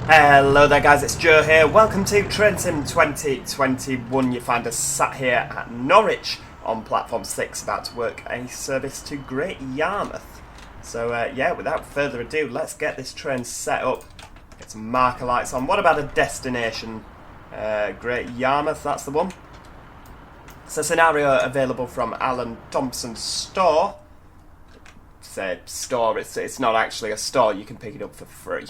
Hello there guys, it's Joe here. Welcome to Train Sim 2021. You find us sat here at Norwich on platform 6 about to work a service to Great Yarmouth. So yeah, without further ado, let's get this train set up. Get some marker lights on. What about a destination? Great Yarmouth, that's the one. It's a scenario available from Alan Thompson's store. Say store, it's not actually a store, you can pick it up for free.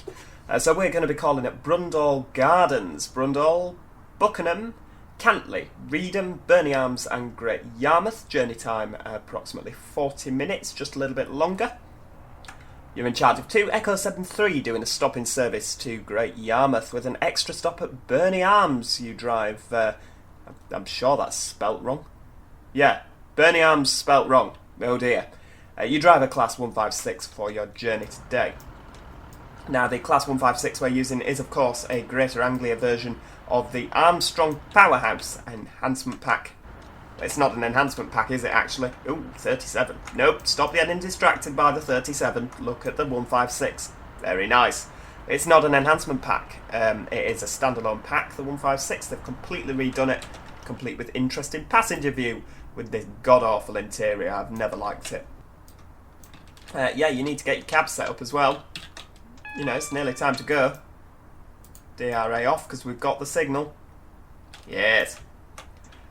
So we're going to be calling it Brundall Gardens. Brundall, Buckingham, Cantley, Reedham, Berney Arms and Great Yarmouth. Journey time approximately 40 minutes, just a little bit longer. You're in charge of 2 Echo 73 doing a stopping service to Great Yarmouth with an extra stop at Berney Arms. You drive, I'm sure that's spelt wrong. Yeah, Berney Arms spelt wrong. Oh dear. You drive a Class 156 for your journey today. Now, the Class 156 we're using is, of course, a Greater Anglia version of the Armstrong Powerhouse Enhancement Pack. It's not an enhancement pack, is it, actually? Ooh, 37. Nope, stop getting distracted by the 37. Look at the 156. Very nice. It's not an enhancement pack. It is a standalone pack, the 156. They've completely redone it, complete with interesting passenger view, with this god-awful interior. I've never liked it. Yeah, you need to get your cab set up as well. You know, it's nearly time to go. DRA off because we've got the signal. Yes.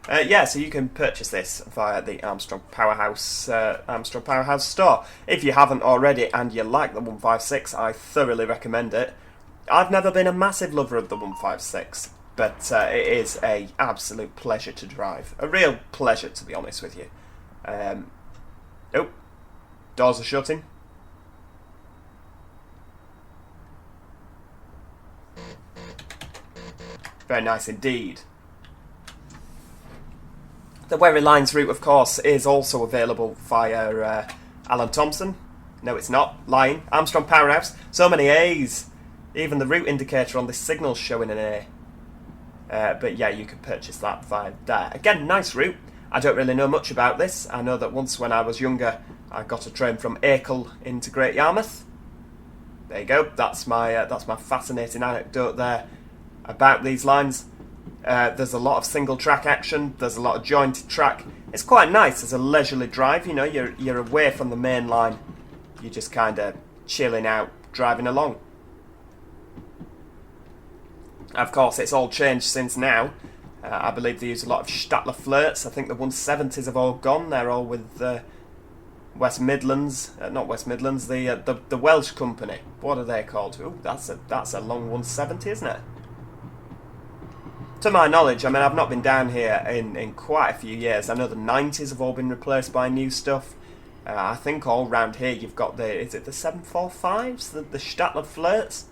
Yeah, so you can purchase this via the Armstrong Powerhouse store. If you haven't already and you like the 156, I thoroughly recommend it. I've never been a massive lover of the 156, but it is a absolute pleasure to drive. A real pleasure, to be honest with you. Oh, doors are shutting. Very nice indeed. The Wherry Lines route, of course, is also available via Alan Thompson. No, it's not. Lying. Armstrong Powerhouse. So many A's. Even the route indicator on this signal's showing an A. But yeah, you could purchase that via there. Again, nice route. I don't really know much about this. I know that once when I was younger, I got a train from Acle into Great Yarmouth. There you go. That's my fascinating anecdote there about these lines. There's a lot of single track action. There's a lot of jointed track. It's quite nice as a leisurely drive. You know, you're away from the main line. You're just kind of chilling out, driving along. Of course, it's all changed since now. I believe they use a lot of Statler flirts. I think the 170s have all gone. They're all with West Midlands, not West Midlands. The Welsh company. What are they called? Ooh, that's a long 170, isn't it? To my knowledge, I mean, I've not been down here in quite a few years. I know the 90s have all been replaced by new stuff. I think all round here you've got is it the 745s, the Statler flirts?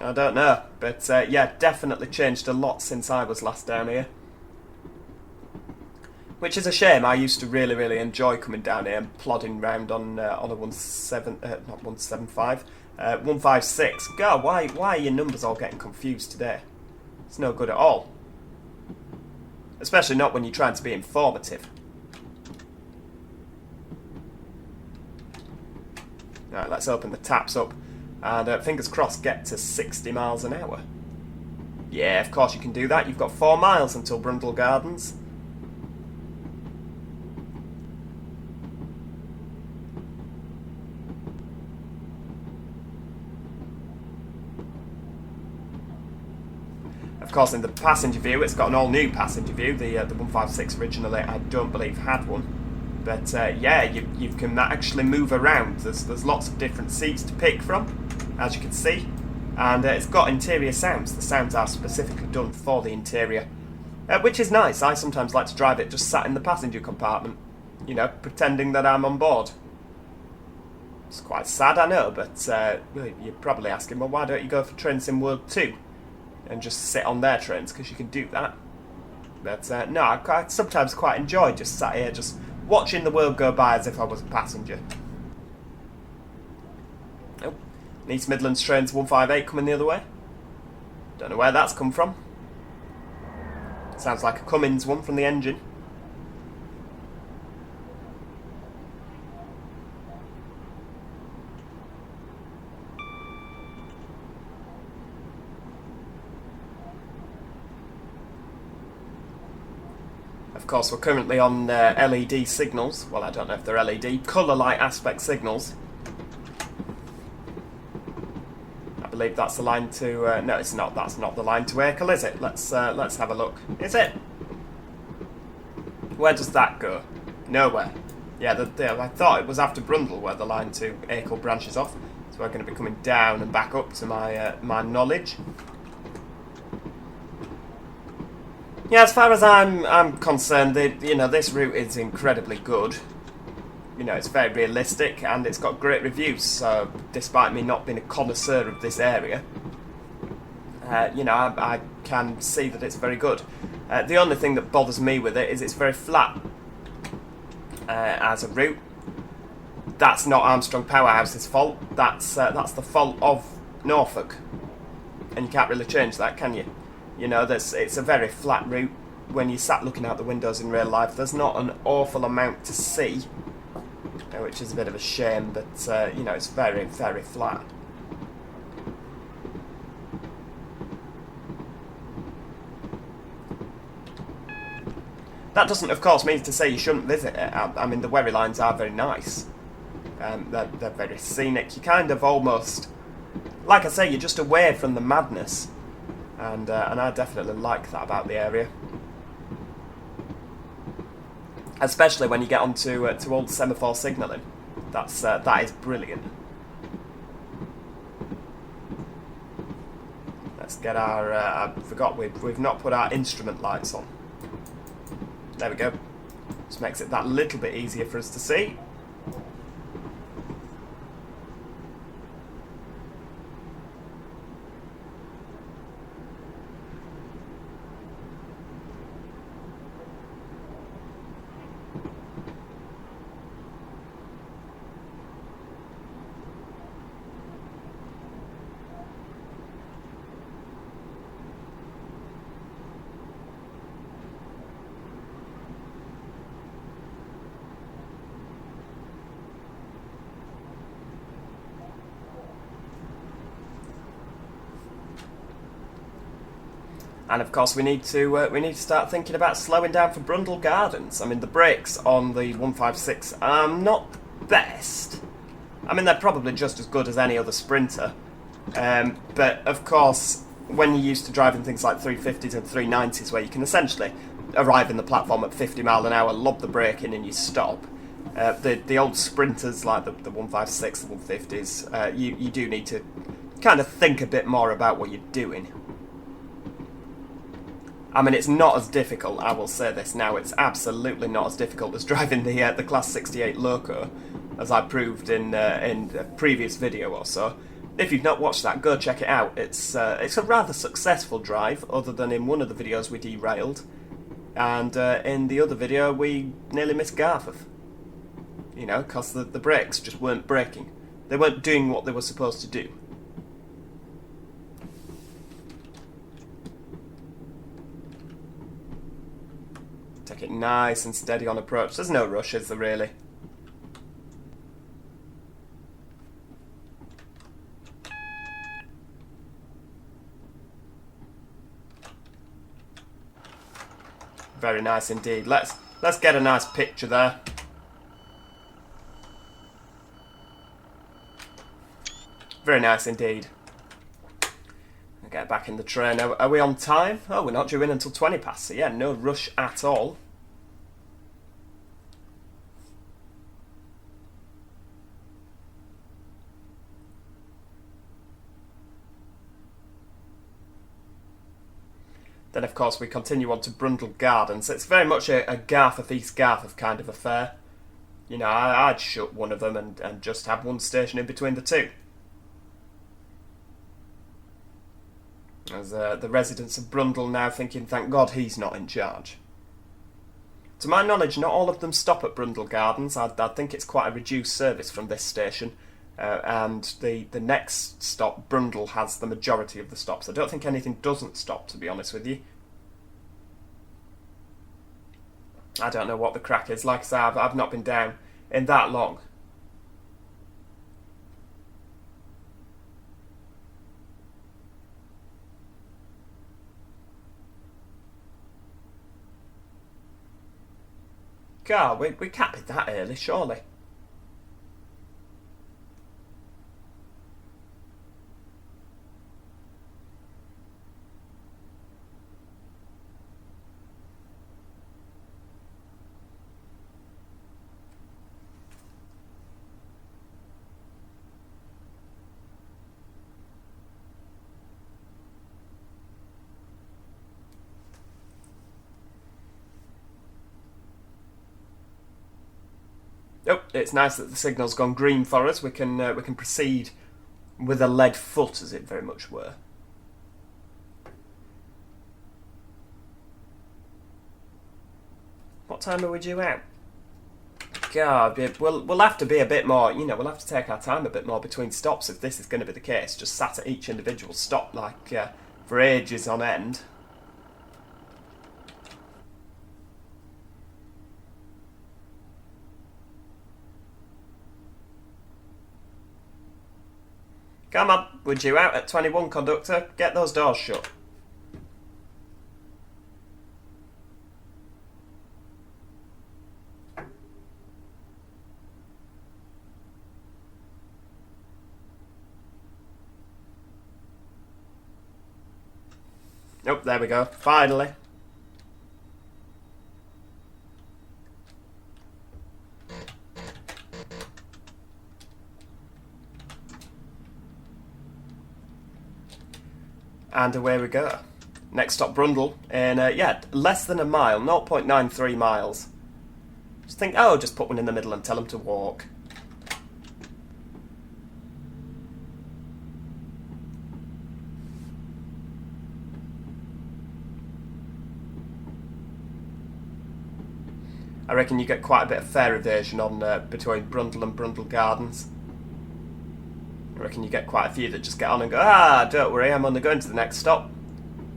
I don't know, but yeah, definitely changed a lot since I was last down here. Which is a shame. I used to really, really enjoy coming down here and plodding round on a 156. God, why are your numbers all getting confused today? It's no good at all. Especially not when you're trying to be informative. Alright, let's open the taps up. And fingers crossed, get to 60 miles an hour. Yeah, of course you can do that. You've got 4 miles until Brundall Gardens. Of course, in the passenger view, it's got an all-new passenger view. The 156 originally, I don't believe, had one. But yeah, you can actually move around. There's lots of different seats to pick from, as you can see. And it's got interior sounds. The sounds are specifically done for the interior, which is nice. I sometimes like to drive it just sat in the passenger compartment, you know, pretending that I'm on board. It's quite sad, I know, but you're probably asking, well, why don't you go for Train Sim World 2? And just sit on their trains, because you can do that. But no, I sometimes quite enjoy just sat here, just watching the world go by as if I was a passenger. Oh, East Midlands trains 158 coming the other way. Don't know where that's come from. Sounds like a Cummins one from the engine. Of course, we're currently on LED signals. Well, I don't know if they're LED. Colour light aspect signals. I believe that's the line to... no, it's not. That's not the line to Acle, is it? Let's have a look. Is it? Where does that go? Nowhere. Yeah, I thought it was after Brundall where the line to Acle branches off. So we're going to be coming down and back up to my my knowledge. Yeah, as far as I'm concerned, this route is incredibly good. It's very realistic and it's got great reviews. So, despite me not being a connoisseur of this area, I can see that it's very good. The only thing that bothers me with it is it's very flat as a route. That's not Armstrong Powerhouse's fault. That's the fault of Norfolk, and you can't really change that, can you? It's a very flat route. When you sat looking out the windows in real life, there's not an awful amount to see, which is a bit of a shame. But it's very, very flat. That doesn't, of course, mean to say you shouldn't visit it. I mean, the Wherry Lines are very nice. They're very scenic. You kind of almost, like I say, you're just away from the madness. And I definitely like that about the area. Especially when you get onto old semaphore signalling. That is brilliant. Let's get our... I forgot we've not put our instrument lights on. There we go. Just makes it that little bit easier for us to see. And of course, we need to start thinking about slowing down for Brundall Gardens. I mean, the brakes on the 156 are not the best. I mean, they're probably just as good as any other Sprinter. But of course, when you're used to driving things like 350s and 390s, where you can essentially arrive in the platform at 50 mile an hour, lob the brake in, and you stop. The old Sprinters like the 156, the 150s, you do need to kind of think a bit more about what you're doing. I mean, it's not as difficult, I will say this now, it's absolutely not as difficult as driving the Class 68 Loco, as I proved in a previous video or so. If you've not watched that, go check it out. It's a rather successful drive, other than in one of the videos we derailed, and in the other video we nearly missed Garforth. Because the brakes just weren't braking. They weren't doing what they were supposed to do. Take it nice and steady on approach. There's no rush, is there really? Very nice indeed. Let's get a nice picture there. Very nice indeed. I'll get back in the train. Are we on time? Oh, we're not due in until 20 past, so yeah, no rush at all. Then, of course, we continue on to Brundall Gardens. It's very much a Garforth, East Garforth kind of affair. I'd shut one of them and just have one station in between the two. As the residents of Brundall now thinking, thank God he's not in charge. To my knowledge, not all of them stop at Brundall Gardens. I think it's quite a reduced service from this station. And the next stop, Brundall, has the majority of the stops. I don't think anything doesn't stop, to be honest with you. I don't know what the crack is. Like I say, I've not been down in that long. God, we can't be that early, surely. Oh, it's nice that the signal's gone green for us. We can proceed with a lead foot, as it very much were. What time are we due out? God, we'll have to be a bit more. You know, we'll have to take our time a bit more between stops if this is going to be the case. Just sat at each individual stop like for ages on end. Come on, we're due out at 21, conductor. Get those doors shut. Oh, there we go. Finally. And away we go. Next stop, Brundall. In, yeah, less than a mile. 0.93 miles. Just think, oh, just put one in the middle and tell them to walk. I reckon you get quite a bit of fare evasion on between Brundall and Brundall Gardens. I reckon you get quite a few that just get on and go, don't worry, I'm only going to the next stop.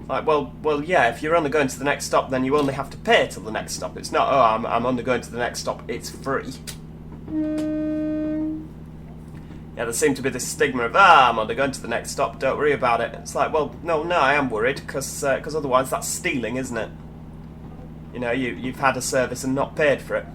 Like, well, yeah, if you're only going to the next stop, then you only have to pay till the next stop. It's not, I'm only going to the next stop, it's free. Yeah, there seemed to be this stigma of, I'm only going to the next stop, don't worry about it. It's like, well, no, I am worried, because otherwise that's stealing, isn't it? You know, you've had a service and not paid for it.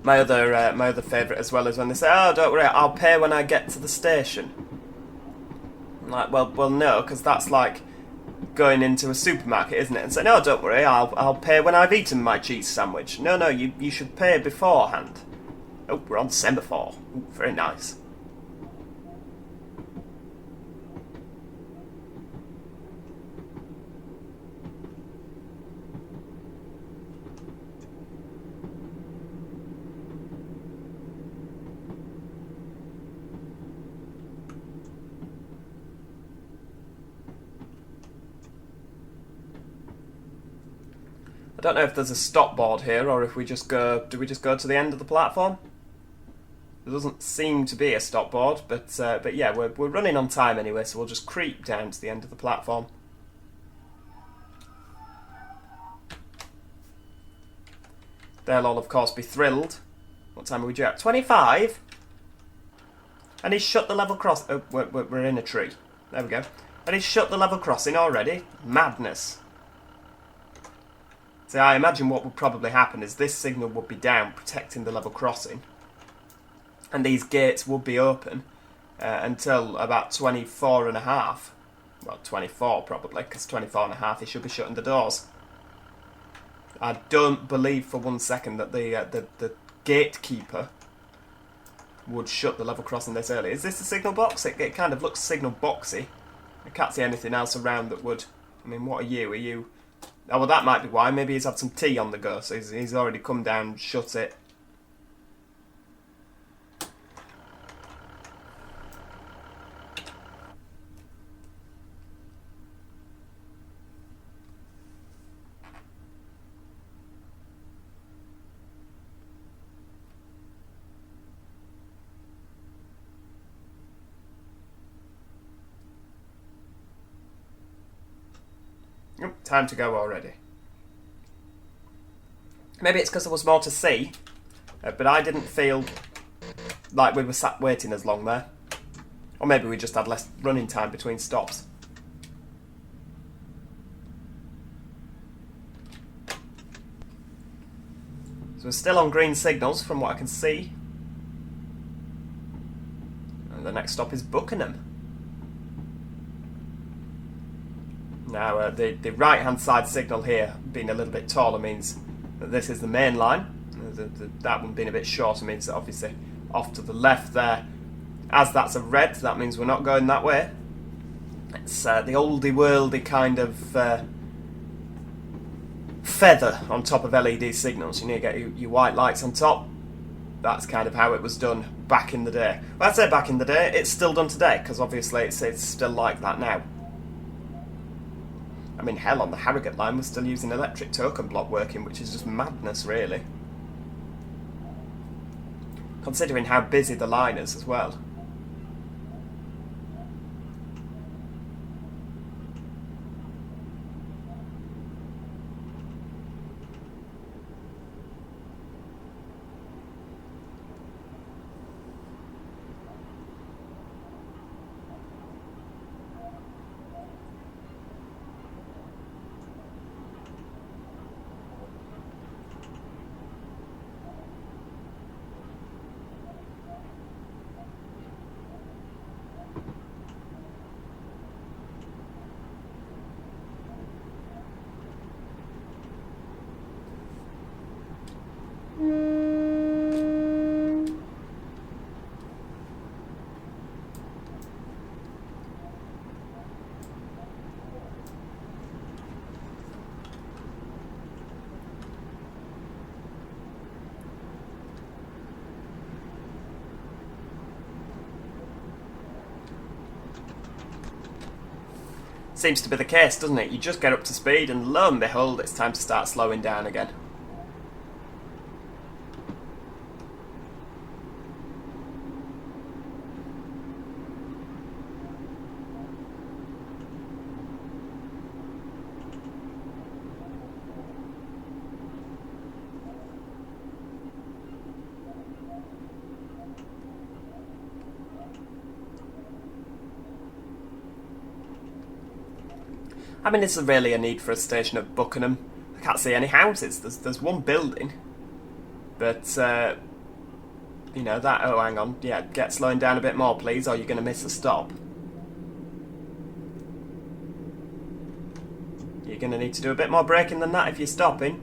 My other favourite as well is when they say, "Oh, don't worry, I'll pay when I get to the station." I'm like, well, no, because that's like going into a supermarket, isn't it? And say, "No, don't worry, I'll pay when I've eaten my cheese sandwich." No, you should pay beforehand. Oh, we're on semaphore. Ooh, very nice. I don't know if there's a stop board here or if we just go. Do we just go to the end of the platform? There doesn't seem to be a stop board, but yeah, we're running on time anyway, so we'll just creep down to the end of the platform. They'll all, of course, be thrilled. What time are we due at? 25? And he's shut the level cross. Oh, we're in a tree. There we go. And he's shut the level crossing already. Madness. So I imagine what would probably happen is this signal would be down, protecting the level crossing. And these gates would be open until about 24 and a half. Well, 24 probably, because 24 and a half he should be shutting the doors. I don't believe for 1 second that the gatekeeper would shut the level crossing this early. Is this a signal box? It kind of looks signal boxy. I can't see anything else around that would... I mean, what are you? Are you... Oh, well, that might be why. Maybe he's had some tea on the go, so he's already come down, shut it. Oh, time to go already. Maybe it's because there was more to see, but I didn't feel like we were sat waiting as long there. Or maybe we just had less running time between stops. So we're still on green signals from what I can see. And the next stop is Buckingham. Now the right hand side signal here being a little bit taller means that this is the main line. That one being a bit shorter means that obviously off to the left there, as that's a red, that means we're not going that way. It's the oldie worldy kind of feather on top of LED signals. You need to get your white lights on top. That's kind of how it was done back in the day. Well, I'd say back in the day, it's still done today, because obviously it's still like that now. I mean, hell, on the Harrogate line we're still using electric token block working, which is just madness, really. Considering how busy the line is as well. Seems to be the case, doesn't it? You just get up to speed and lo and behold, it's time to start slowing down again. I mean, is there really a need for a station at Buckingham? I can't see any houses. There's one building. But, you know, that... Oh, hang on. Yeah, get slowing down a bit more, please, or you're going to miss a stop. You're going to need to do a bit more braking than that if you're stopping.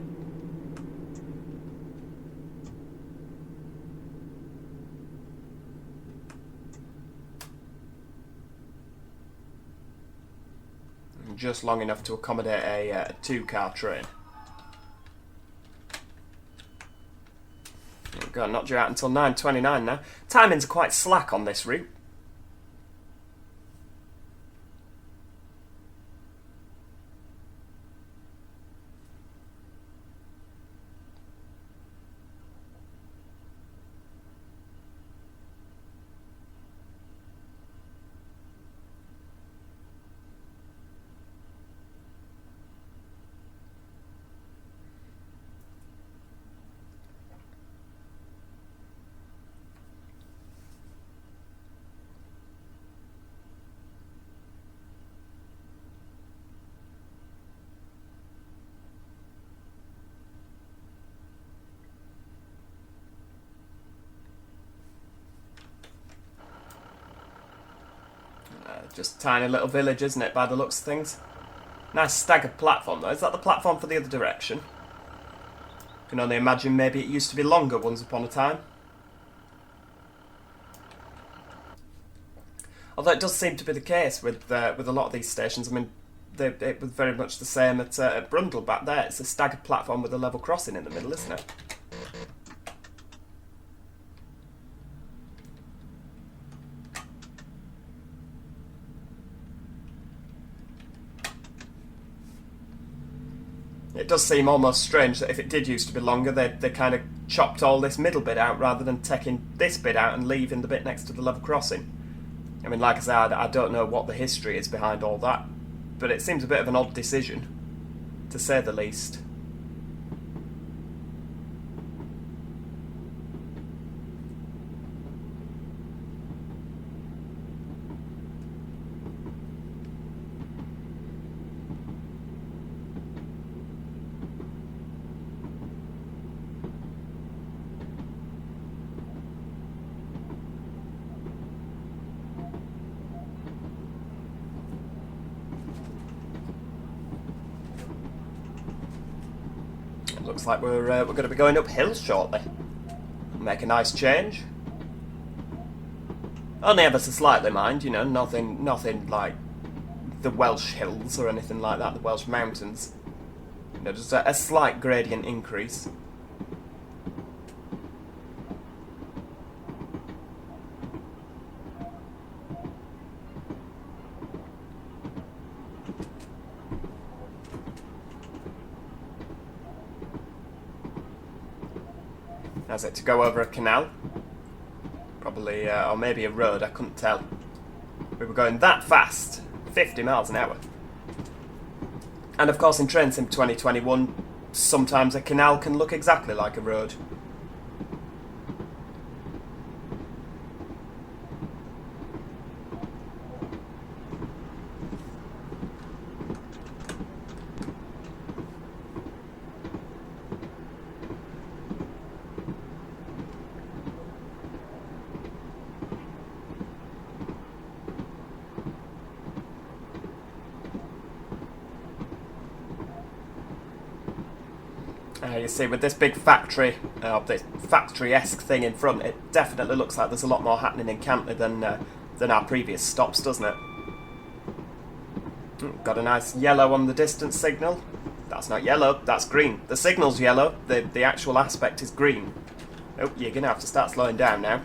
Just long enough to accommodate a two-car train. Oh God, not due out until 9:29 now. Timings are quite slack on this route. Just a tiny little village, isn't it, by the looks of things? Nice staggered platform, though. Is that the platform for the other direction? Can only imagine maybe it used to be longer once upon a time. Although it does seem to be the case with a lot of these stations. I mean, it was very much the same at Brundall back there. It's a staggered platform with a level crossing in the middle, isn't it? It does seem almost strange that if it did used to be longer, they kind of chopped all this middle bit out rather than taking this bit out and leaving the bit next to the level crossing. I mean, like I said, I don't know what the history is behind all that, but it seems a bit of an odd decision, to say the least. Looks like we're going to be going uphill shortly. Make a nice change. Only ever so slightly, mind, you know, nothing like the Welsh hills or anything like that, the Welsh mountains. You know, just a slight gradient increase. How's it to go over a canal? Probably, or maybe a road, I couldn't tell. We were going that fast, 50 miles an hour. And of course in Train Sim 2021, sometimes a canal can look exactly like a road. You see, with this big factory, this factory-esque thing in front, it definitely looks like there's a lot more happening in Cantley than our previous stops, doesn't it? Got a nice yellow on the distance signal. That's not yellow, that's green. The signal's yellow, the actual aspect is green. Oh, you're going to have to start slowing down now.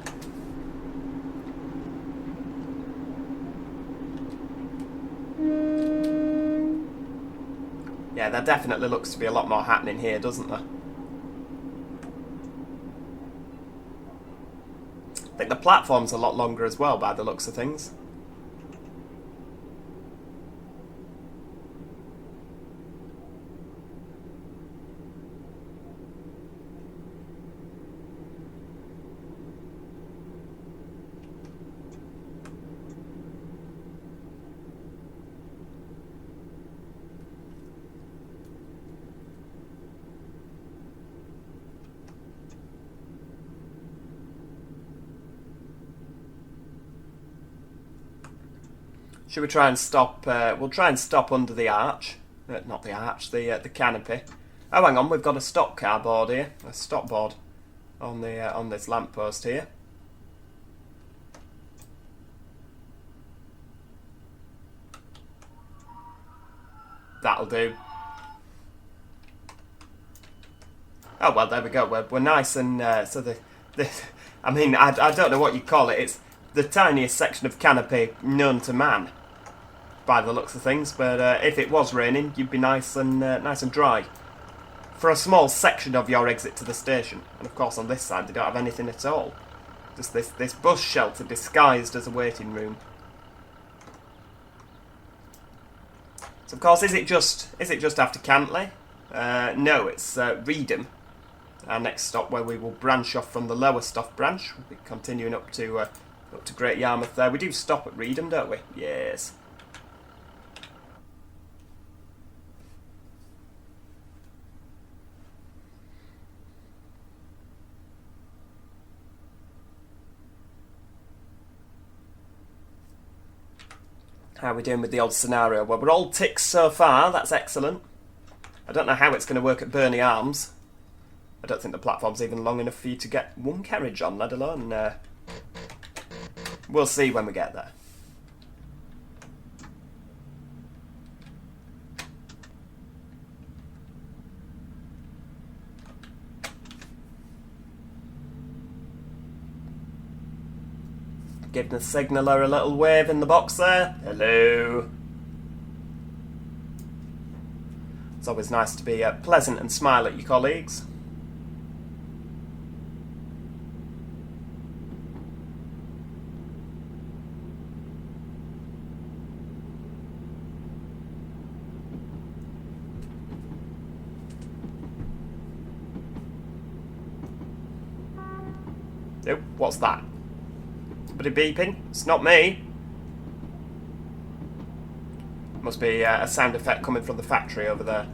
Yeah, there definitely looks to be a lot more happening here, doesn't there? I think the platform's a lot longer as well, by the looks of things. Should we try and stop? We'll try and stop under the arch. Not the arch, the canopy. Oh, hang on, we've got a stop car board here, a stop board on the on this lamppost here. That'll do. Oh well, there we go. We're nice and so the I mean, I don't know what you call it. It's the tiniest section of canopy known to man, by the looks of things. But if it was raining, you'd be nice and dry for a small section of your exit to the station. And of course, on this side, they don't have anything at all. Just this bus shelter disguised as a waiting room. So of course, is it just after Cantley? No, it's Reedham. Our next stop, where we will branch off from the lower Stoff branch. We'll be continuing up to Great Yarmouth there. We do stop at Reedham, don't we? Yes. How are we doing with the old scenario? Well, we're all ticks so far. That's excellent. I don't know how it's going to work at Berney Arms. I don't think the platform's even long enough for you to get one carriage on, let alone... we'll see when we get there. Giving the signaller a little wave in the box there. Hello. It's always nice to be pleasant and smile at your colleagues. Oh, what's that? Somebody beeping? It's not me. Must be a sound effect coming from the factory over there.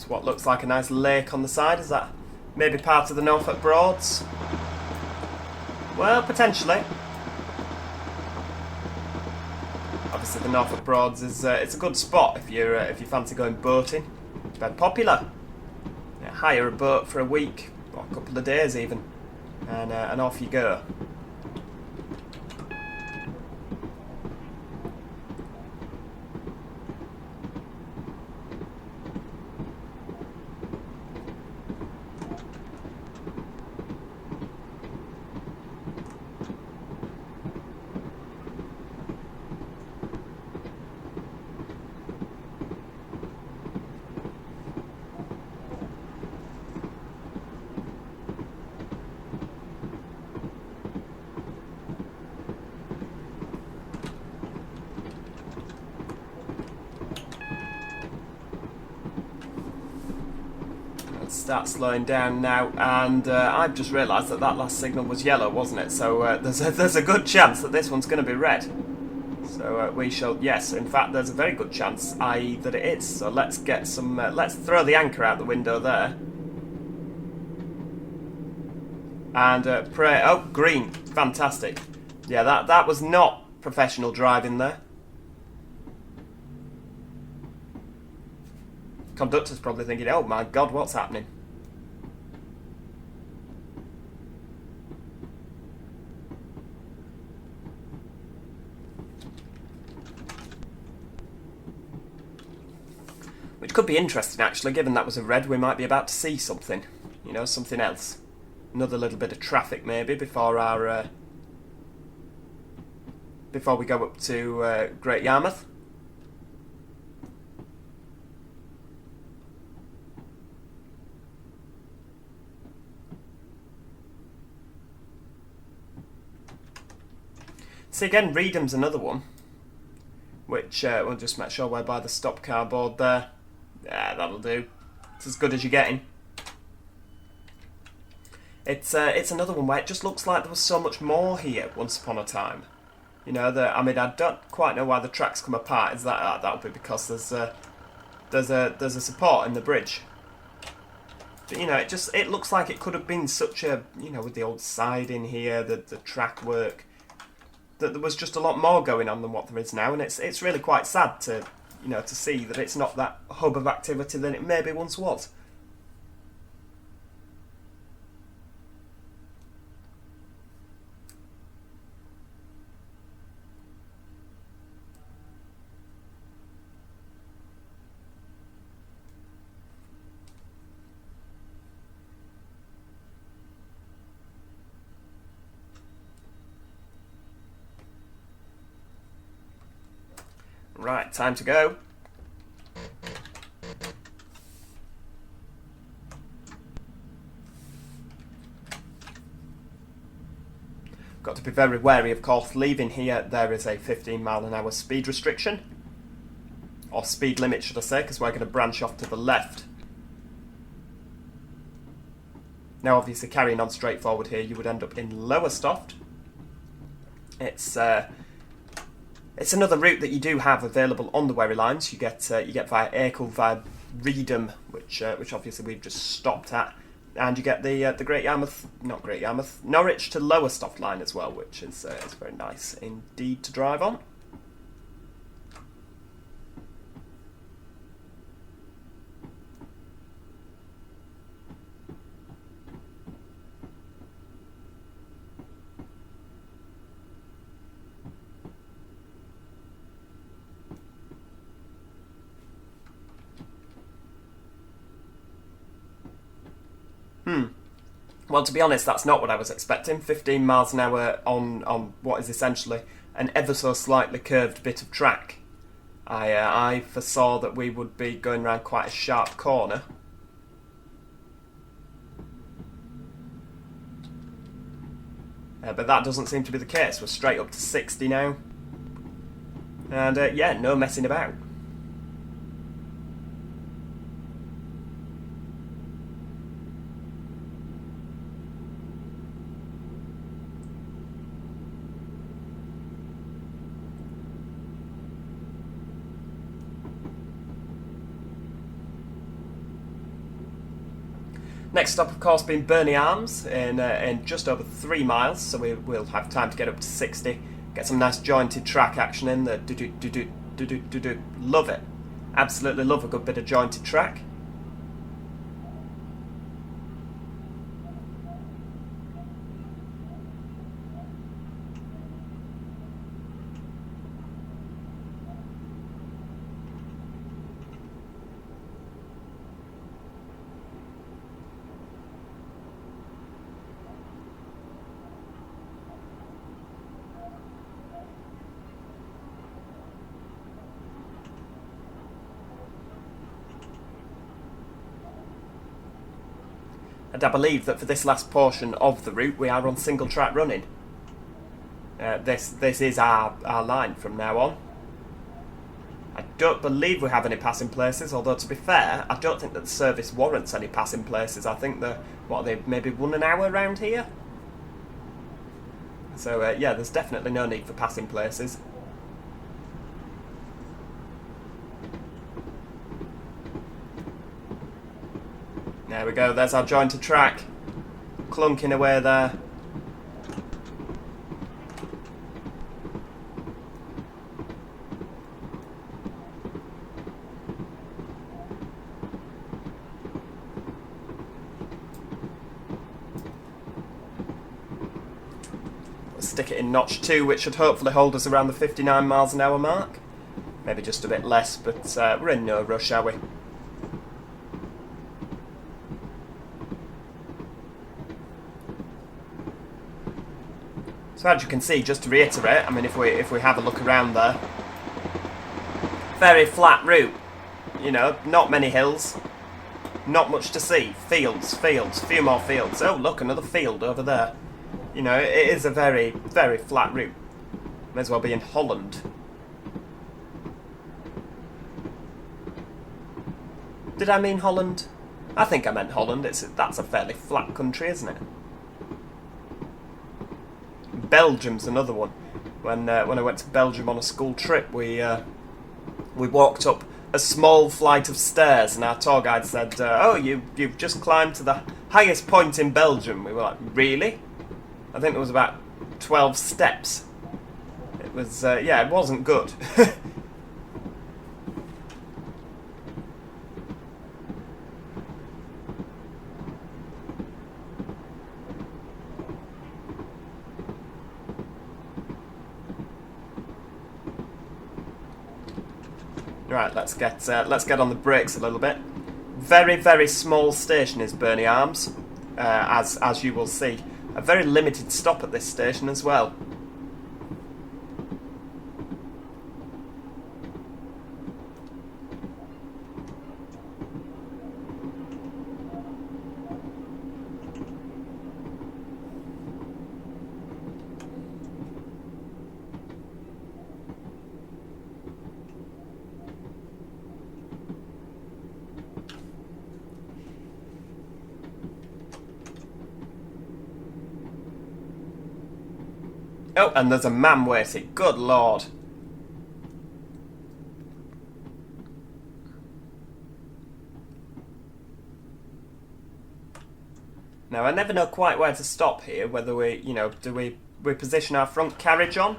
It's what looks like a nice lake on the side. Is that maybe part of the Norfolk Broads? Well, potentially. Obviously, the Norfolk Broads is it's a good spot if you fancy going boating. It's very popular. You hire a boat for a week or a couple of days even, and off you go. Start slowing down now, and I've just realised that last signal was yellow, wasn't it? So there's a good chance that this one's going to be red. So we shall, yes, in fact there's a very good chance, i.e. that it is. So let's get some, let's throw the anchor out the window there. And pray, oh, green, fantastic. Yeah, that was not professional driving there. Conductor's probably thinking, oh my god, what's happening? Which could be interesting actually, given that was a red, we might be about to see something. You know, something else. Another little bit of traffic maybe before our before we go up to Great Yarmouth. See again, Reedham's another one, which we'll just make sure we're by the stop car board there. Yeah, that'll do. It's as good as you're getting. It's another one where it just looks like there was so much more here once upon a time. You know, I mean, I don't quite know why the tracks come apart. Is that that'll be because there's a support in the bridge. But you know, it looks like it could have been such a, you know, with the old siding here, the track work, that there was just a lot more going on than what there is now, and it's really quite sad to, you know, to see that it's not that hub of activity than it maybe once was. Right, time to go. Got to be very wary, of course. Leaving here, there is a 15-mile-an-hour speed restriction. Or speed limit, should I say, because we're going to branch off to the left. Now, obviously, carrying on straight forward here, you would end up in Lowestoft. It's another route that you do have available on the Wherry Lines. You get via Acle, via Reedham, which obviously we've just stopped at, and you get the Norwich to Lowestoft line as well, which is very nice indeed to drive on. Well, to be honest, that's not what I was expecting. 15 miles an hour on what is essentially an ever so slightly curved bit of track. I foresaw that we would be going around quite a sharp corner. But that doesn't seem to be the case. We're straight up to 60 now. And yeah, no messing about. Next stop, of course, being Berney Arms in just over 3 miles, so we'll have time to get up to 60, get some nice jointed track action in. The do-do-do-do-do-do-do-do. Love it. Absolutely love a good bit of jointed track. And I believe that for this last portion of the route we are on single track running. This is our line from now on. I don't believe we have any passing places, although to be fair, I don't think that the service warrants any passing places. I think they maybe 1 hour round here? So yeah, there's definitely no need for passing places. There we go, there's our jointed track. Clunking away there. We'll stick it in notch 2, which should hopefully hold us around the 59 miles an hour mark. Maybe just a bit less, but we're in no rush, are we? So as you can see, just to reiterate, I mean, if we have a look around there, very flat route, you know, not many hills, not much to see, fields, few more fields. Oh look, another field over there. You know, it is a very, very flat route. May as well be in Holland. Did I mean Holland? I think I meant Holland. That's a fairly flat country, isn't it? Belgium's another one. When I went to Belgium on a school trip, we walked up a small flight of stairs, and our tour guide said, "Oh, you've just climbed to the highest point in Belgium." We were like, "Really?" I think there was about 12 steps. It was yeah, it wasn't good. Right, let's get on the brakes a little bit. Very, very small station is Berney Arms, as you will see. A very limited stop at this station as well. Oh, and there's a man waiting. Good lord. Now, I never know quite where to stop here, whether do we position our front carriage on?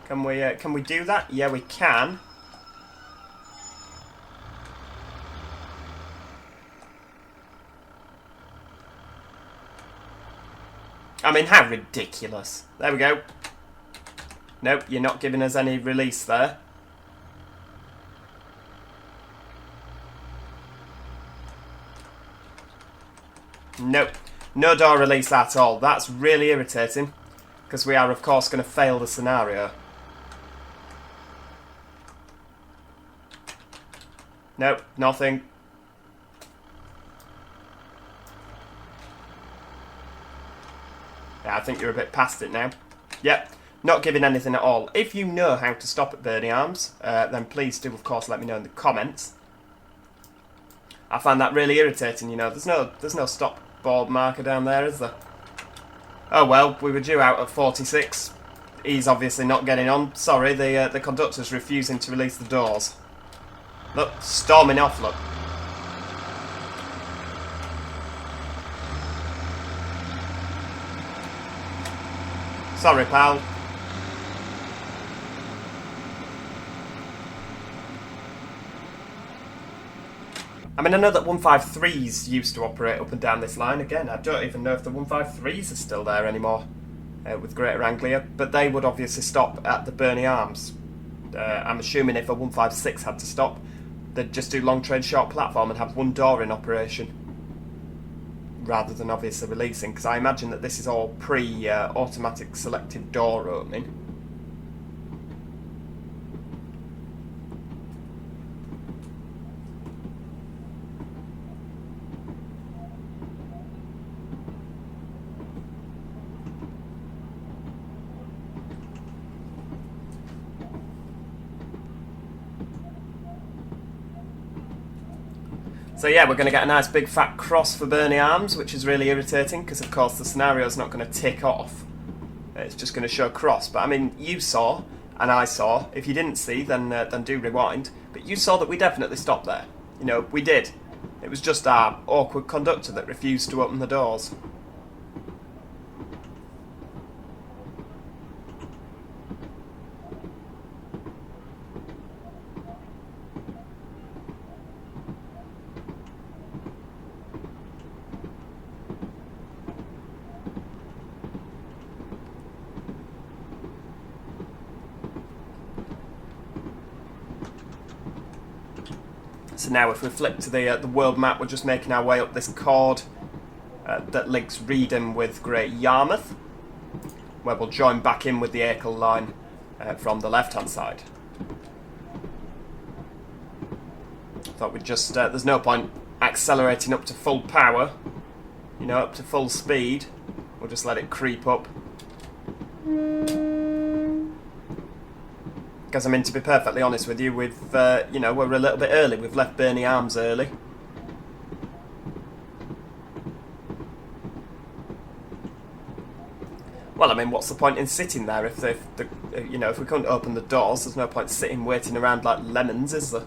Can we do that? Yeah, we can. I mean, how ridiculous. There we go. Nope, you're not giving us any release there. Nope. No door release at all. That's really irritating, because we are, of course, going to fail the scenario. Nope, nothing. Yeah, I think you're a bit past it now. Yep, not giving anything at all. If you know how to stop at Berney Arms, then please do, of course, let me know in the comments. I find that really irritating, you know. There's no stop board marker down there, is there? Oh well, we were due out at 46. He's obviously not getting on. Sorry, the conductor's refusing to release the doors. Look, storming off, look. Sorry, pal. I mean, I know that 153s used to operate up and down this line. Again, I don't even know if the 153s are still there anymore with Greater Anglia, but they would obviously stop at the Berney Arms. I'm assuming if a 156 had to stop, they'd just do long train short platform and have one door in operation, rather than obviously releasing, because I imagine that this is all pre-automatic selective door opening. So yeah, we're going to get a nice big fat cross for Berney Arms, which is really irritating because of course the scenario's not going to tick off. It's just going to show cross. But I mean, you saw, and I saw. If you didn't see, then do rewind. But you saw that we definitely stopped there. You know, we did. It was just our awkward conductor that refused to open the doors. So now if we flip to the world map, we're just making our way up this chord that links Reedham with Great Yarmouth, where we'll join back in with the Acle line from the left-hand side. Thought we'd just, there's no point accelerating up to full power, you know, up to full speed. We'll just let it creep up. Because, I mean, to be perfectly honest with you, we've, you know, we're a little bit early. We've left Berney Arms early. Well, I mean, what's the point in sitting there if you know, if we couldn't open the doors? There's no point sitting waiting around like lemons, is there?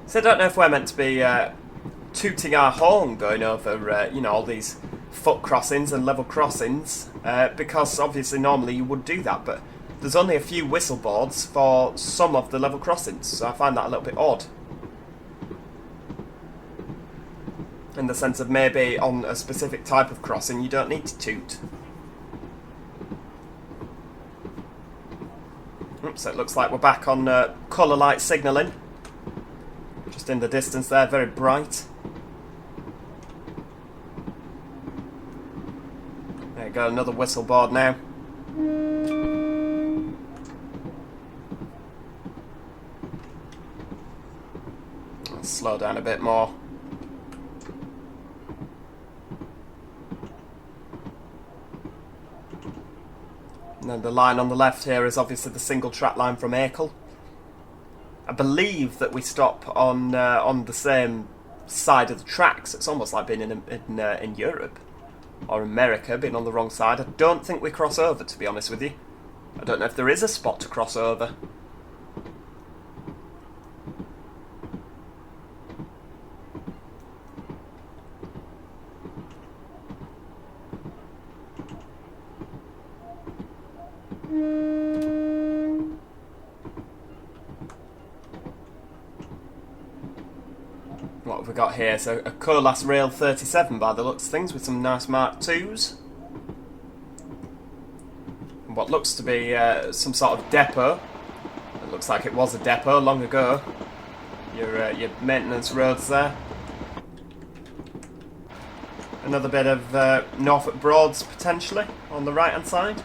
So I don't know if we're meant to be tooting our horn going over, you know, all these foot crossings and level crossings, because obviously normally you would do that, but there's only a few whistle boards for some of the level crossings, so I find that a little bit odd. In the sense of maybe on a specific type of crossing you don't need to toot. Oops, so it looks like we're back on colour light signalling. Just in the distance there, very bright. There you go, another whistle board now. Let's slow down a bit more. And then the line on the left here is obviously the single track line from Acle. I believe that we stop on the same side of the tracks. It's almost like being in Europe or America, being on the wrong side. I don't think we cross over, to be honest with you. I don't know if there is a spot to cross over. What have we got here? So a Colas Rail 37 by the looks of things, with some nice Mark IIs. And what looks to be some sort of depot. It looks like it was a depot long ago. Your maintenance roads there. Another bit of Norfolk Broads potentially on the right hand side.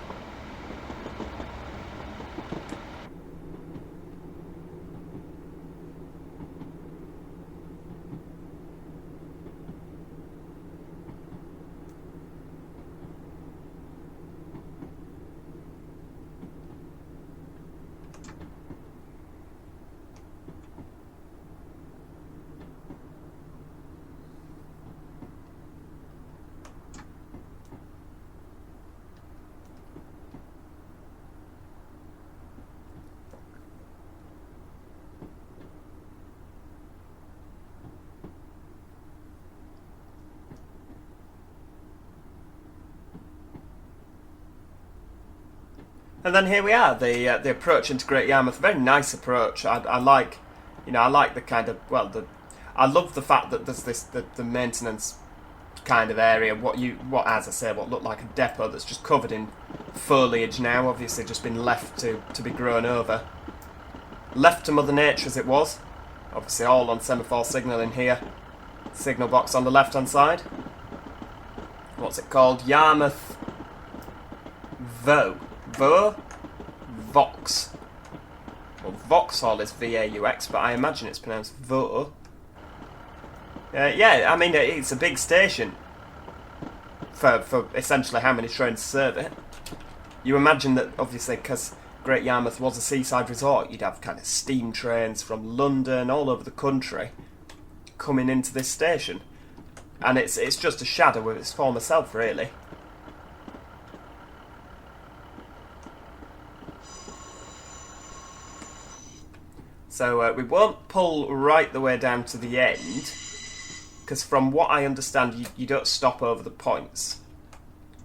And then here we are, the approach into Great Yarmouth. Very nice approach. I like, I like the kind of I love the fact that there's the maintenance kind of area. What as I say, what looked like a depot that's just covered in foliage now. Obviously, just been left to be grown over, left to Mother Nature as it was. Obviously, all on semaphore signalling here. Signal box on the left hand side. What's it called? Yarmouth Vox. Well, Vauxhall is V-A-U-X, but I imagine it's pronounced Vo. Yeah, I mean, it's a big station for essentially how many trains serve it. You imagine that, obviously, because Great Yarmouth was a seaside resort, you'd have kind of steam trains from London, all over the country, coming into this station. And it's just a shadow of its former self, really. So we won't pull right the way down to the end, because from what I understand, you don't stop over the points.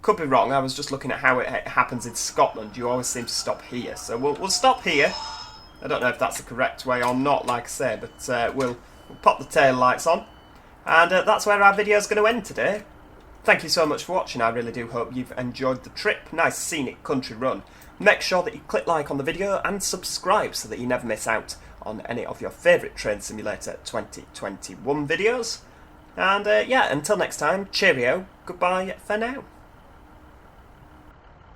Could be wrong, I was just looking at how it happens in Scotland. You always seem to stop here, so we'll stop here. I don't know if that's the correct way or not, like I say, but we'll pop the tail lights on. And that's where our video is going to end today. Thank you so much for watching. I really do hope you've enjoyed the trip. Nice scenic country run. Make sure that you click like on the video and subscribe so that you never miss out on any of your favourite Train Simulator 2021 videos. And yeah, until next time, cheerio, goodbye for now.